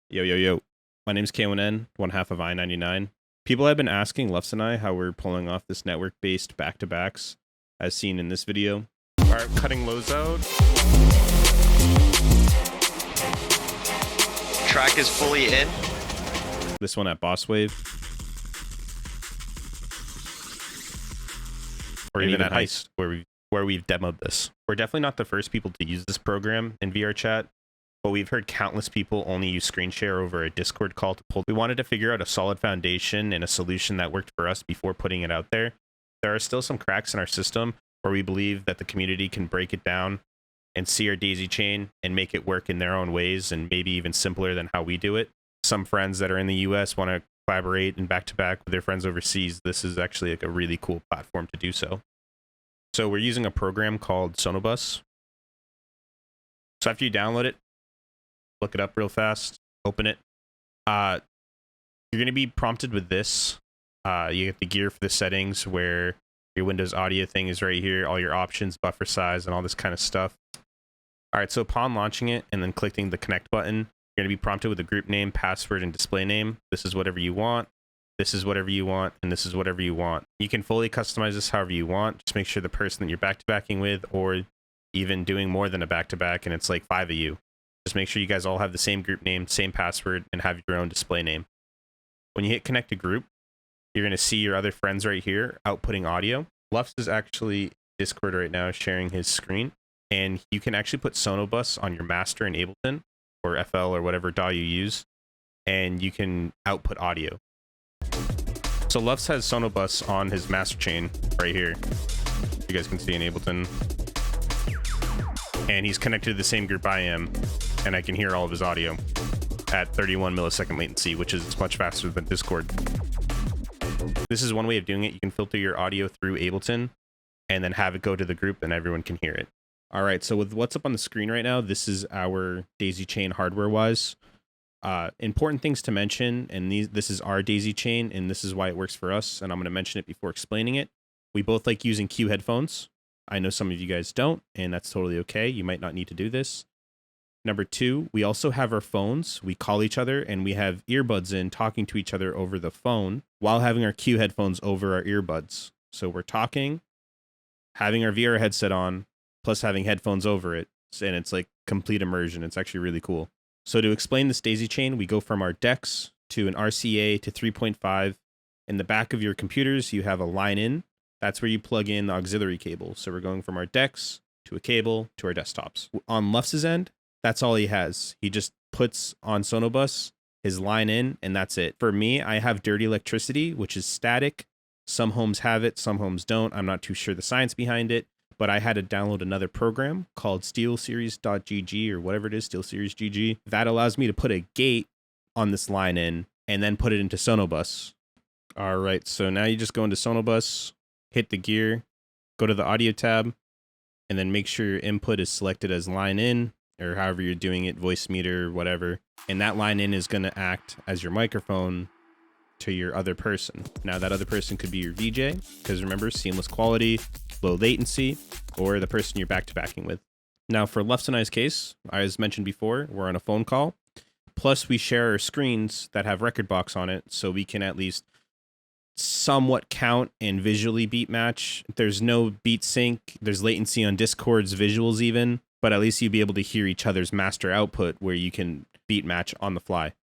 Yo, yo, yo. My name's K1N, one half of I-99. People have been asking Lufs and I how we're pulling off this network-based back-to-backs, as seen in this video. Alright, cutting lows out. Track is fully in. This one at Boss Wave. Or even at Heist, where we've demoed this. We're definitely not the first people to use this program in VR chat, but we've heard countless people only use screen share over a Discord call to pull. We wanted to figure out a solid foundation and a solution that worked for us before putting it out there. There are still some cracks in our system where we believe that the community can break it down and see our daisy chain and make it work in their own ways and maybe even simpler than how we do it. Some friends that are in the US want to collaborate and back-to-back with their friends overseas. This is actually like a really cool platform to do so. So we're using a program called Sonobus. So after you download it, look it up real fast, open it. You're going to be prompted with this. You get the gear for the settings where your Windows audio thing is right here, all your options, buffer size, and all this kind of stuff. All right, so upon launching it and then clicking the connect button, you're going to be prompted with a group name, password, and display name. This is whatever you want. This is whatever you want, and this is whatever you want. You can fully customize this however you want. Just make sure the person that you're back-to-backing with, or even doing more than a back-to-back, and it's like 5 of you. Just make sure you guys all have the same group name, same password, and have your own display name. When you hit connect to group, you're going to see your other friends right here outputting audio. Lufs is actually Discord right now sharing his screen, and you can actually put Sonobus on your master in Ableton, or FL, or whatever DAW you use, and you can output audio. So Lufs has Sonobus on his master chain right here. You guys can see in Ableton. And he's connected to the same group I am, and I can hear all of his audio at 31 millisecond latency, which is much faster than Discord. This is one way of doing it. You can filter your audio through Ableton and then have it go to the group and everyone can hear it. All right, so with what's up on the screen right now, this is our daisy chain hardware-wise. Important things to mention, and this is our daisy chain, and this is why it works for us, and I'm going to mention it before explaining it. We both like using Q headphones. I know some of you guys don't, and that's totally okay. You might not need to do this. Number 2, we also have our phones. We call each other, and we have earbuds in, talking to each other over the phone while having our Q headphones over our earbuds. So we're talking, having our VR headset on, plus having headphones over it, and it's like complete immersion. It's actually really cool. So to explain this daisy chain, we go from our decks to an RCA to 3.5. In the back of your computers, you have a line in. That's where you plug in the auxiliary cable. So we're going from our decks to a cable to our desktops. On Lufs' end, that's all he has. He just puts on Sonobus his line in, and that's it. For me, I have dirty electricity, which is static. Some homes have it, some homes don't. I'm not too sure the science behind it, but I had to download another program called SteelSeries.gg or whatever it is, SteelSeries.gg. That allows me to put a gate on this line in and then put it into Sonobus. All right, so now you just go into Sonobus, hit the gear, go to the audio tab, and then make sure your input is selected as line in, or however you're doing it, voice meter, whatever. And that line in is going to act as your microphone to your other person. Now that other person could be your VJ, because remember, seamless quality, low latency, or the person you're back-to-backing with. Now for Lufs and I's case, as mentioned before, we're on a phone call. Plus we share our screens that have record box on it, so we can at least somewhat count and visually beat match. There's no beat sync. There's latency on Discord's visuals even, but at least you'll be able to hear each other's master output where you can beat match on the fly.